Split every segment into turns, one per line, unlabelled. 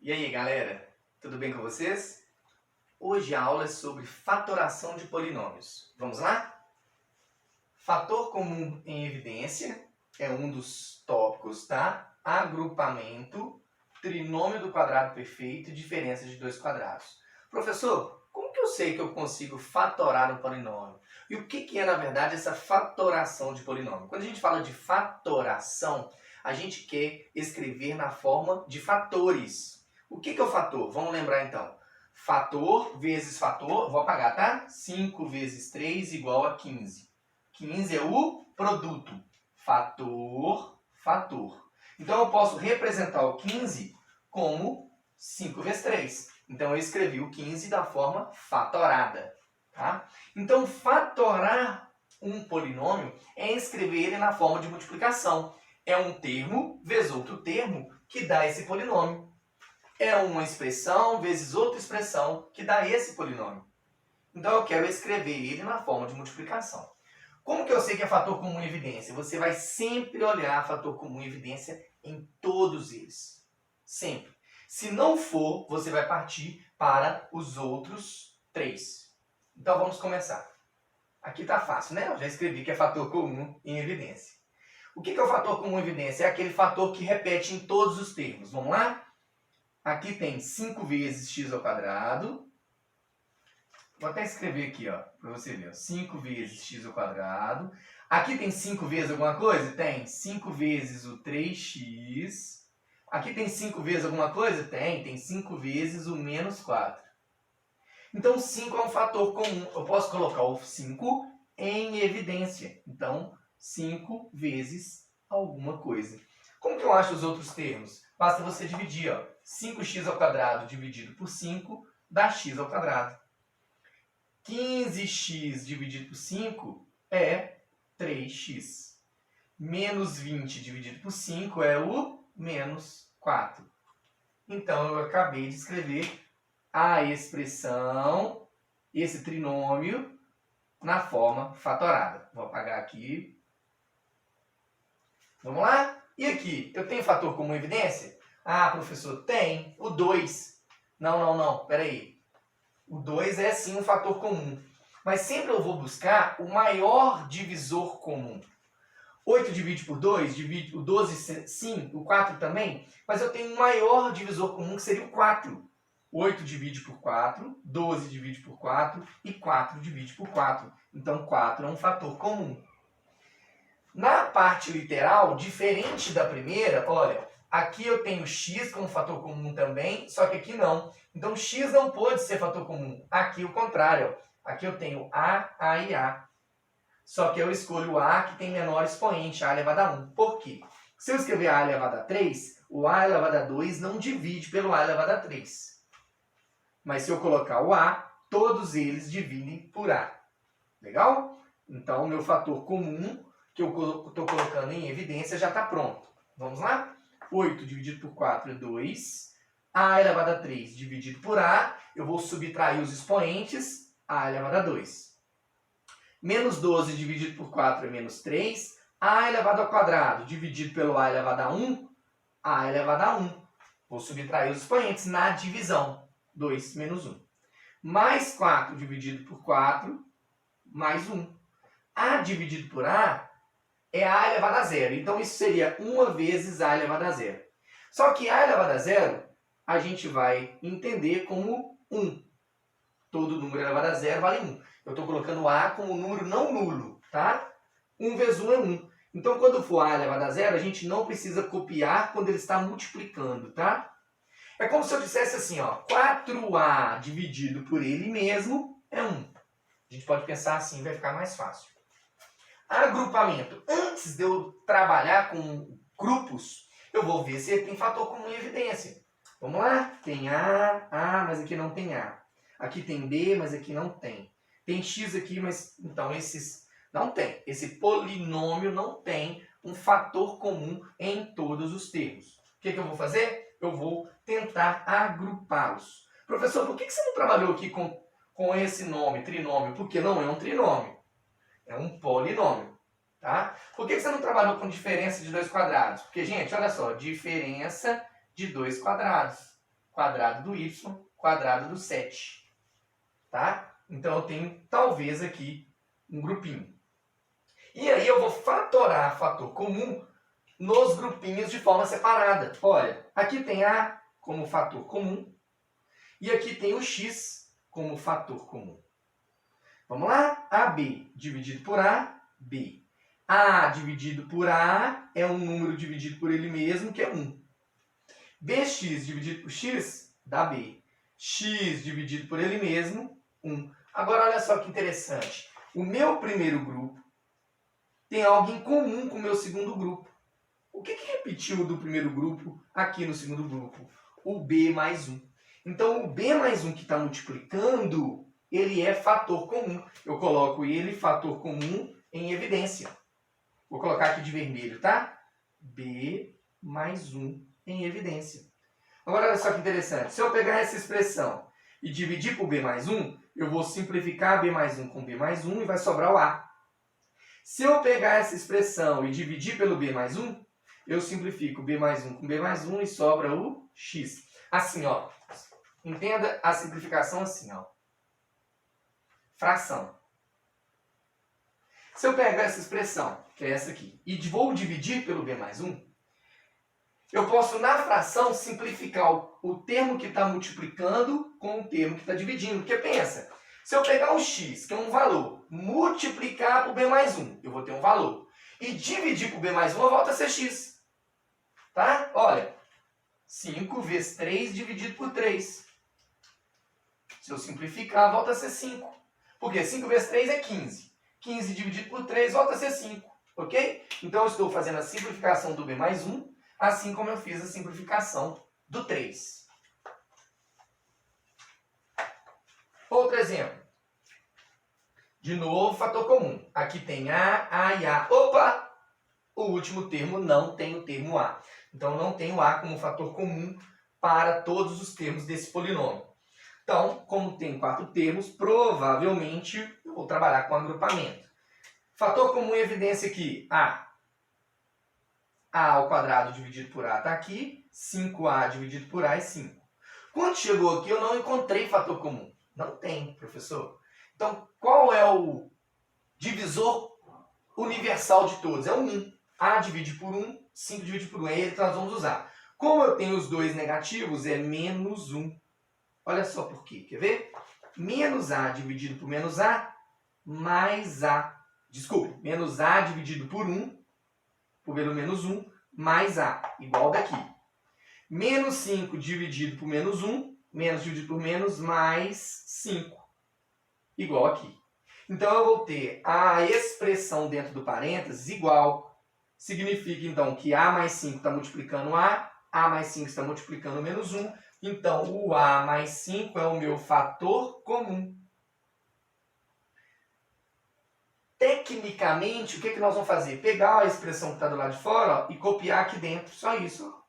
E aí, galera? Tudo bem com vocês? Hoje a aula é sobre fatoração de polinômios. Vamos lá? Fator comum em evidência é um dos tópicos, tá? Agrupamento, trinômio do quadrado perfeito e diferença de dois quadrados. Professor, como que eu sei que eu consigo fatorar um polinômio? E o que é, na verdade, essa fatoração de polinômio? Quando a gente fala de fatoração, a gente quer escrever na forma de fatores. O que é o fator? Vamos lembrar então. Fator vezes fator, vou apagar, tá? 5 vezes 3 igual a 15. 15 é o produto. Fator, fator. Então eu posso representar o 15 como 5 vezes 3. Então eu escrevi o 15 da forma fatorada. Tá? Então fatorar um polinômio é escrever ele na forma de multiplicação. É um termo vezes outro termo que dá esse polinômio. É uma expressão vezes outra expressão que dá esse polinômio. Então eu quero escrever ele na forma de multiplicação. Como que eu sei que é fator comum em evidência? Você vai sempre olhar fator comum em evidência em todos eles. Sempre. Se não for, você vai partir para os outros três. Então vamos começar. Aqui está fácil, né? Eu já escrevi que é fator comum em evidência. O que é o fator comum em evidência? É aquele fator que repete em todos os termos. Vamos lá? Aqui tem 5 vezes x ao quadrado. Vou até escrever aqui, ó, para você ver. 5 vezes x ao quadrado. Aqui tem 5 vezes alguma coisa? Tem. 5 vezes o 3x. Aqui tem 5 vezes alguma coisa? Tem. Tem 5 vezes o menos 4. Então, 5 é um fator comum. Eu posso colocar o 5 em evidência. Então, 5 vezes alguma coisa. Como que eu acho os outros termos? Basta você dividir, ó. 5x ao quadrado dividido por 5 dá x ao quadrado. 15x dividido por 5 é 3x. Menos 20 dividido por 5 é o menos 4. Então, eu acabei de escrever a expressão, esse trinômio, na forma fatorada. Vou apagar aqui. Vamos lá? E aqui, eu tenho fator comum em evidência? Ah, professor, tem. O 2. Não. Pera aí. O 2 é sim um fator comum. Mas sempre eu vou buscar o maior divisor comum. 8 divide por 2, divide o 12 sim, o 4 também. Mas eu tenho um maior divisor comum que seria o 4. 8 divide por 4, 12 divide por 4 e 4 divide por 4. Então 4 é um fator comum. Na parte literal, diferente da primeira, olha, aqui eu tenho x como fator comum também, só que aqui não. Então x não pode ser fator comum. Aqui o contrário. Aqui eu tenho a e a. Só que eu escolho o a que tem menor expoente, a elevado a 1. Por quê? Se eu escrever a elevado a 3, o a elevado a 2 não divide pelo a elevado a 3. Mas se eu colocar o a, todos eles dividem por a. Legal? Então o meu fator comum que eu estou colocando em evidência já está pronto. Vamos lá? 8 dividido por 4 é 2. A elevado a 3 dividido por A, eu vou subtrair os expoentes, A elevado a 2. Menos 12 dividido por 4 é menos 3. A elevado ao quadrado dividido pelo A elevado a 1, A elevado a 1. Vou subtrair os expoentes na divisão. 2 menos 1. Mais 4 dividido por 4, mais 1. A dividido por A é A elevado a 0. Então, isso seria 1 vezes A elevado a 0. Só que A elevado a 0, a gente vai entender como 1. Todo número elevado a 0 vale 1. Eu estou colocando A como número não nulo, tá? 1 vezes 1 é 1. Então, quando for A elevado a 0, a gente não precisa copiar quando ele está multiplicando, tá? É como se eu dissesse assim, ó, 4A dividido por ele mesmo é 1. A gente pode pensar assim, vai ficar mais fácil. Agrupamento. Antes de eu trabalhar com grupos, eu vou ver se tem fator comum em evidência. Vamos lá? Tem A, mas aqui não tem A. Aqui tem B, mas aqui não tem. Tem X aqui, mas então esses não tem. Esse polinômio não tem um fator comum em todos os termos. O que eu vou fazer? Eu vou tentar agrupá-los. Professor, por que você não trabalhou aqui com esse nome, trinômio? Porque não é um trinômio. É um polinômio, tá? Por que você não trabalhou com diferença de dois quadrados? Porque, gente, olha só, diferença de dois quadrados. quadrado do y, quadrado do 7. Tá? Então, eu tenho, talvez, aqui um grupinho. E aí, eu vou fatorar fator comum nos grupinhos de forma separada. Olha, aqui tem A como fator comum e aqui tem o X como fator comum. Vamos lá? AB dividido por A, B. A dividido por A é um número dividido por ele mesmo, que é 1. BX dividido por X dá B. X dividido por ele mesmo, 1. Agora, olha só que interessante. O meu primeiro grupo tem algo em comum com o meu segundo grupo. O que repetiu do primeiro grupo aqui no segundo grupo? O B mais 1. Então, o B mais 1 que está multiplicando, ele é fator comum. Eu coloco ele, fator comum, em evidência. Vou colocar aqui de vermelho, tá? B mais 1 em evidência. Agora, olha só que interessante. Se eu pegar essa expressão e dividir por B mais 1, eu vou simplificar B mais 1 com B mais 1 e vai sobrar o A. Se eu pegar essa expressão e dividir pelo B mais 1, eu simplifico B mais 1 com B mais 1 e sobra o X. Assim, ó. Entenda a simplificação assim, ó. Fração. Se eu pegar essa expressão, que é essa aqui, e vou dividir pelo B mais 1, eu posso, na fração, simplificar o termo que está multiplicando com o termo que está dividindo. Porque pensa, se eu pegar o x, que é um valor, multiplicar por b mais 1, eu vou ter um valor. E dividir por b mais 1, eu volto a ser x. Tá? Olha, 5 vezes 3 dividido por 3. Se eu simplificar, volta a ser 5. Porque 5 vezes 3 é 15. 15 dividido por 3 volta a ser 5. Ok? Então, eu estou fazendo a simplificação do b mais 1, assim como eu fiz a simplificação do 3. Outro exemplo. De novo, fator comum. Aqui tem A e A. Opa! O último termo não tem o termo A. Então, não tem o A como fator comum para todos os termos desse polinômio. Então, como tem 4 termos, provavelmente eu vou trabalhar com agrupamento. Fator comum em evidência aqui. A ao quadrado dividido por A está aqui. 5A dividido por A é 5. Quando chegou aqui, eu não encontrei fator comum. Não tem, professor. Então, qual é o divisor universal de todos? É o 1. A divide por 1, 5 divide por 1. É ele que nós vamos usar. Como eu tenho os dois negativos, é menos 1. Olha só por quê. Quer ver? Menos A dividido por menos A, mais A. Desculpe, menos A dividido por 1, pelo menos 1, mais A, igual daqui. Menos 5 dividido por menos 1, menos dividido por menos, mais 5, igual aqui. Então, eu vou ter a expressão dentro do parênteses igual. Significa, então, que A mais 5 está multiplicando A mais 5 está multiplicando menos 1. Então, o A mais 5 é o meu fator comum. Tecnicamente, o que nós vamos fazer? Pegar a expressão que está do lado de fora, ó, e copiar aqui dentro, só isso. Ó.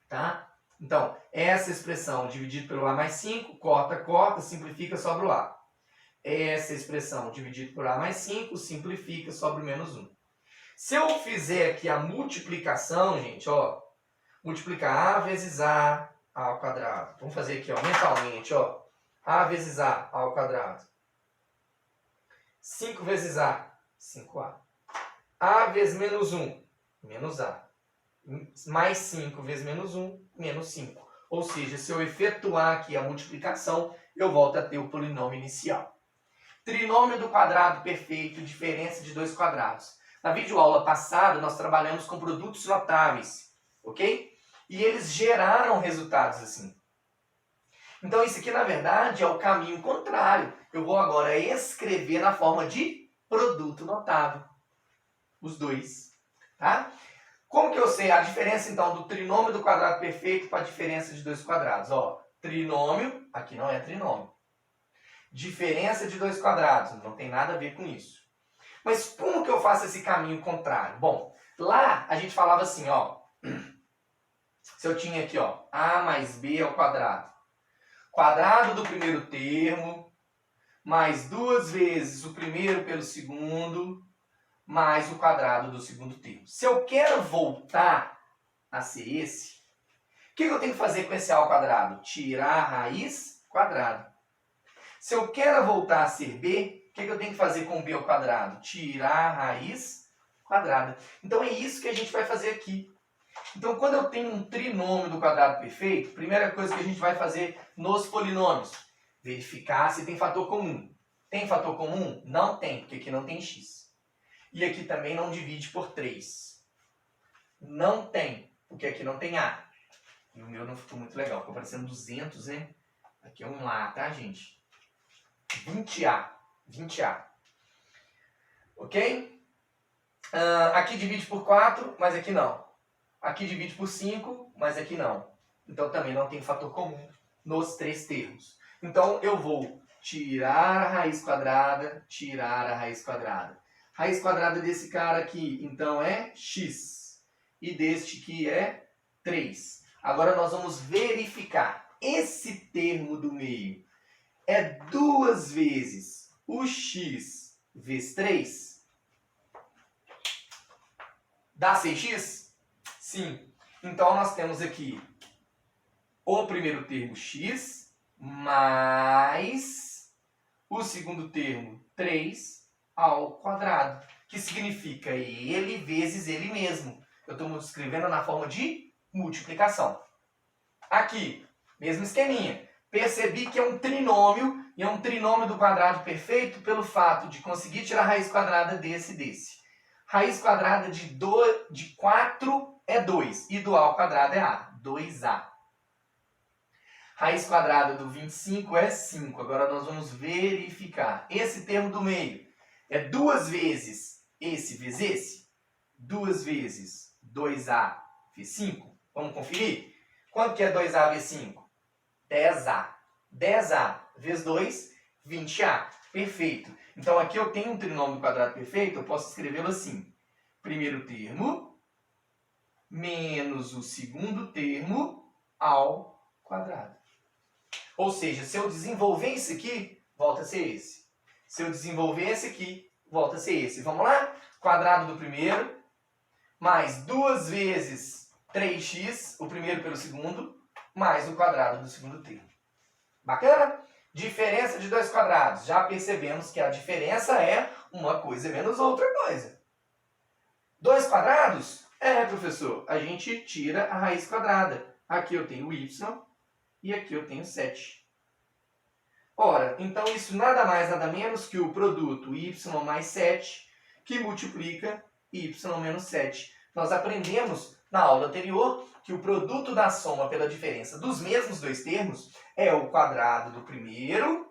Tá? Então, essa expressão dividida pelo A mais 5, corta, simplifica, sobra o A. Essa expressão dividida por A mais 5, simplifica, sobra o menos 1. Se eu fizer aqui a multiplicação, gente, ó, multiplicar A vezes A ao quadrado. Vamos fazer aqui, ó, mentalmente, ó. A vezes A ao quadrado. 5 vezes A, 5A. A vezes menos 1, menos A. Mais 5 vezes menos 1, menos 5. Ou seja, se eu efetuar aqui a multiplicação, eu volto a ter o polinômio inicial. Trinômio do quadrado perfeito, diferença de dois quadrados. Na videoaula passada, nós trabalhamos com produtos notáveis, ok? E eles geraram resultados assim. Então, isso aqui, na verdade, é o caminho contrário. Eu vou agora escrever na forma de produto notável. Os dois. Tá? Como que eu sei a diferença, então, do trinômio do quadrado perfeito para a diferença de dois quadrados? Ó, trinômio, aqui não é trinômio. Diferença de dois quadrados, não tem nada a ver com isso. Mas como que eu faço esse caminho contrário? Bom, lá a gente falava assim, ó. Se eu tinha aqui, ó, A mais B ao quadrado. Quadrado do primeiro termo, mais 2 vezes o primeiro pelo segundo, mais o quadrado do segundo termo. Se eu quero voltar a ser esse, o que eu tenho que fazer com esse A ao quadrado? Tirar a raiz quadrada. Se eu quero voltar a ser B, o que eu tenho que fazer com B ao quadrado? Tirar a raiz quadrada. Então é isso que a gente vai fazer aqui. Então quando eu tenho um trinômio do quadrado perfeito, primeira coisa que a gente vai fazer nos polinômios, verificar se tem fator comum. Tem fator comum? Não tem, porque aqui não tem x. E aqui também não divide por 3. Não tem, porque aqui não tem A. E o meu não ficou muito legal, ficou parecendo 200, né? Aqui é um A, tá, gente? 20A. 20A. Ok? Aqui divide por 4, mas aqui não. Aqui divide por 5, mas aqui não. Então também não tem fator comum nos 3 termos. Então eu vou tirar a raiz quadrada, tirar a raiz quadrada. Raiz quadrada desse cara aqui, então, é x. E deste aqui é 3. Agora nós vamos verificar. Esse termo do meio é 2 vezes o x vezes 3? Dá 6x? Sim. Então nós temos aqui o primeiro termo x mais o segundo termo 3 ao quadrado, que significa ele vezes ele mesmo. Eu estou escrevendo na forma de multiplicação. Aqui, mesmo esqueminha. Percebi que é um trinômio, e é um trinômio do quadrado perfeito pelo fato de conseguir tirar a raiz quadrada desse e desse. Raiz quadrada de 4 é 2, e do A ao quadrado é A, 2A. Raiz quadrada do 25 é 5. Agora nós vamos verificar. Esse termo do meio é 2 vezes esse vezes esse? 2 vezes 2A vezes 5? Vamos conferir? Quanto que é 2A vezes 5? 10A. 10A vezes 2, 20A. Perfeito. Então aqui eu tenho um trinômio do quadrado perfeito, eu posso escrevê-lo assim. Primeiro termo menos o segundo termo ao quadrado. Ou seja, se eu desenvolver isso aqui, volta a ser esse. Se eu desenvolver esse aqui, volta a ser esse. Vamos lá? Quadrado do primeiro, mais 2 vezes 3x, o primeiro pelo segundo, mais o quadrado do segundo termo. Bacana? Diferença de 2 quadrados. Já percebemos que a diferença é uma coisa menos outra coisa. 2 quadrados? É, professor, a gente tira a raiz quadrada. Aqui eu tenho y e aqui eu tenho 7. Ora, então isso nada mais, nada menos que o produto y mais 7, que multiplica y menos 7. Nós aprendemos na aula anterior que o produto da soma pela diferença dos mesmos dois termos é o quadrado do primeiro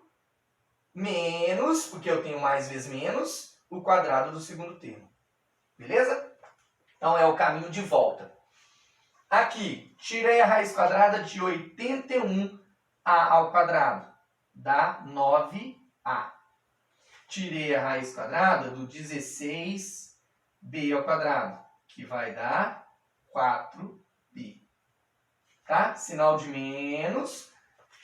menos, porque eu tenho mais vezes menos, o quadrado do segundo termo. Beleza? Então é o caminho de volta. Aqui, tirei a raiz quadrada de 81a ao quadrado. Dá 9a. Tirei a raiz quadrada do 16b ao quadrado, que vai dar 4b. Tá? Sinal de menos.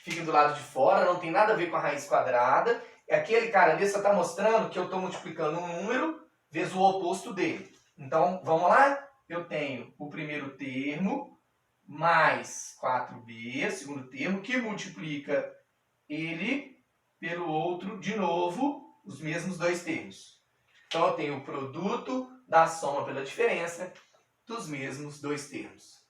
Fica do lado de fora, não tem nada a ver com a raiz quadrada. Aquele cara ali só está mostrando que eu estou multiplicando um número vezes o oposto dele. Então, vamos lá? Eu tenho o primeiro termo mais 4b, segundo termo, que multiplica ele pelo outro, de novo, os mesmos dois termos. Então, eu tenho o produto da soma pela diferença dos mesmos dois termos.